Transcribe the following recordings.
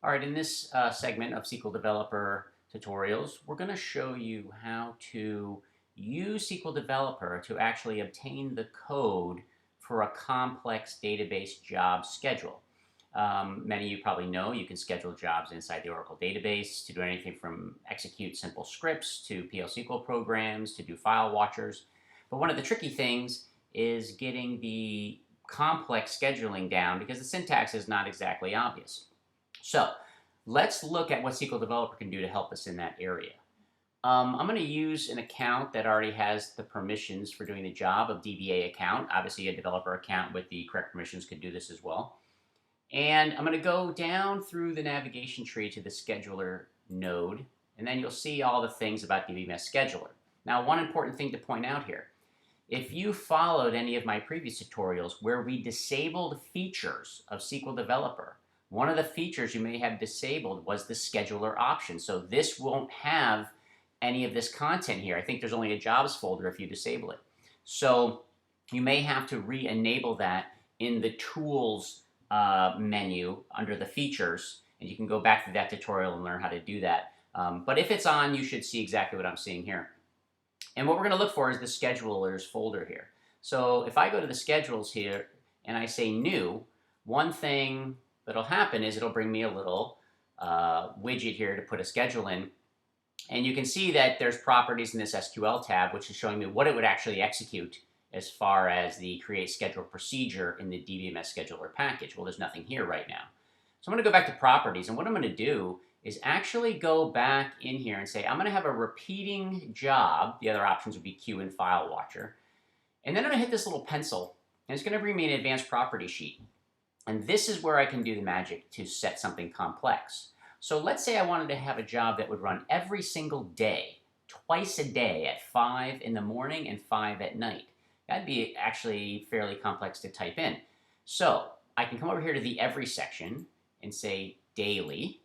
All right, in this segment of SQL Developer tutorials, we're going to show you how to use SQL Developer to actually obtain the code for a complex database job schedule. Many of you probably know you can schedule jobs inside the Oracle database to do anything from execute simple scripts to PL/SQL programs to do file watchers. But one of the tricky things is getting the complex scheduling down because the syntax is not exactly obvious. So let's look at what SQL Developer can do to help us in that area. I'm going to use an account that already has the permissions for doing the job of DBA account. Obviously, a developer account with the correct permissions could do this as well. And I'm going to go down through the navigation tree to the scheduler node, and then you'll see all the things about DBMS Scheduler. Now, one important thing to point out here. If you followed any of my previous tutorials where we disabled features of SQL Developer, one of the features you may have disabled was the scheduler option. So this won't have any of this content here. I think there's only a jobs folder if you disable it. So you may have to re-enable that in the tools menu under the features, and you can go back to that tutorial and learn how to do that. But if it's on, you should see exactly what I'm seeing here. And what we're going to look for is the schedulers folder here. So if I go to the schedules here and I say new, one thing that'll happen is it'll bring me a little widget here to put a schedule in. And you can see that there's properties in this SQL tab, which is showing me what it would actually execute as far as the create schedule procedure in the DBMS scheduler package. Well, there's nothing here right now. So I'm going to go back to properties, and what I'm going to do is actually go back in here and say I'm going to have a repeating job. The other options would be queue and file watcher. And then I'm going to hit this little pencil, and it's going to bring me an advanced property sheet. And this is where I can do the magic to set something complex. So let's say I wanted to have a job that would run every single day, twice a day at 5 in the morning and 5 at night. That'd be actually fairly complex to type in. So I can come over here to the every section and say daily,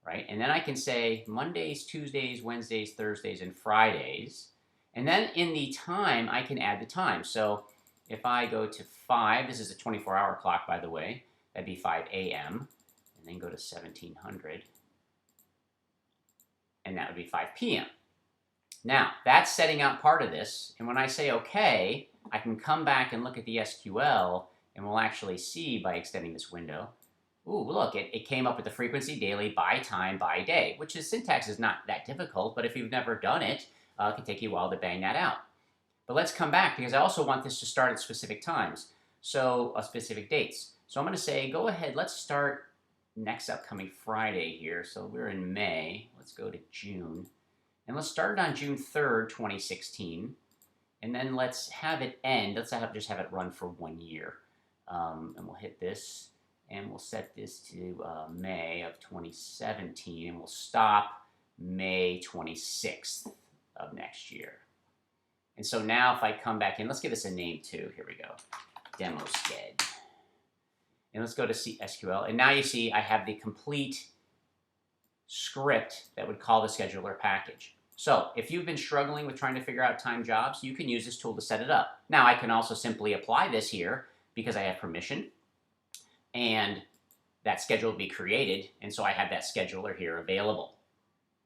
right? And then I can say Mondays, Tuesdays, Wednesdays, Thursdays, and Fridays. And then in the time, I can add the time. So if I go to 5, this is a 24-hour clock, by the way. That'd be 5 a.m. And then go to 1700. And that would be 5 p.m. Now, that's setting out part of this. And when I say OK, I can come back and look at the SQL, and we'll actually see by extending this window. Ooh, look, it came up with the frequency daily by time by day, which is syntax is not that difficult, but if you've never done it, it can take you a while to bang that out. But let's come back because I also want this to start at specific times, so specific dates. So I'm going to say, go ahead, let's start next upcoming Friday here. So we're in May. Let's go to June. And let's start it on June 3rd, 2016. And then let's have it end. Let's just have it run for 1 year. And we'll hit this. And we'll set this to May of 2017. And we'll stop May 26th of next year. And so now if I come back in, let's give this a name too. Here we go. Demo Sched. And let's go to SQL. And now you see I have the complete script that would call the scheduler package. So if you've been struggling with trying to figure out time jobs, you can use this tool to set it up. Now I can also simply apply this here because I have permission. And that schedule will be created. And so I have that scheduler here available.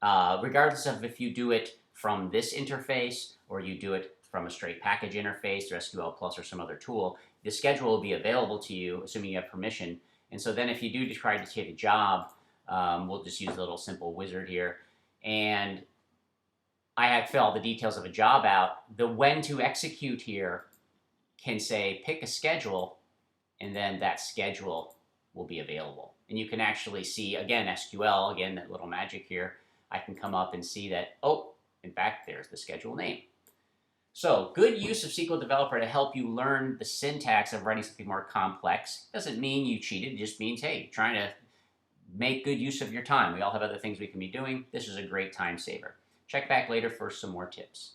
Regardless of if you do it from this interface or you do it from a straight package interface or SQL Plus or some other tool, the schedule will be available to you, assuming you have permission. And so then if you do try to take a job, we'll just use a little simple wizard here. And I have fill all the details of a job out. The when to execute here can say pick a schedule, and then that schedule will be available. And you can actually see, again, SQL, again, that little magic here. I can come up and see that, oh, in fact, there's the schedule name. So good use of SQL Developer to help you learn the syntax of writing something more complex. Doesn't mean you cheated. It just means, hey, trying to make good use of your time. We all have other things we can be doing. This is a great time saver. Check back later for some more tips.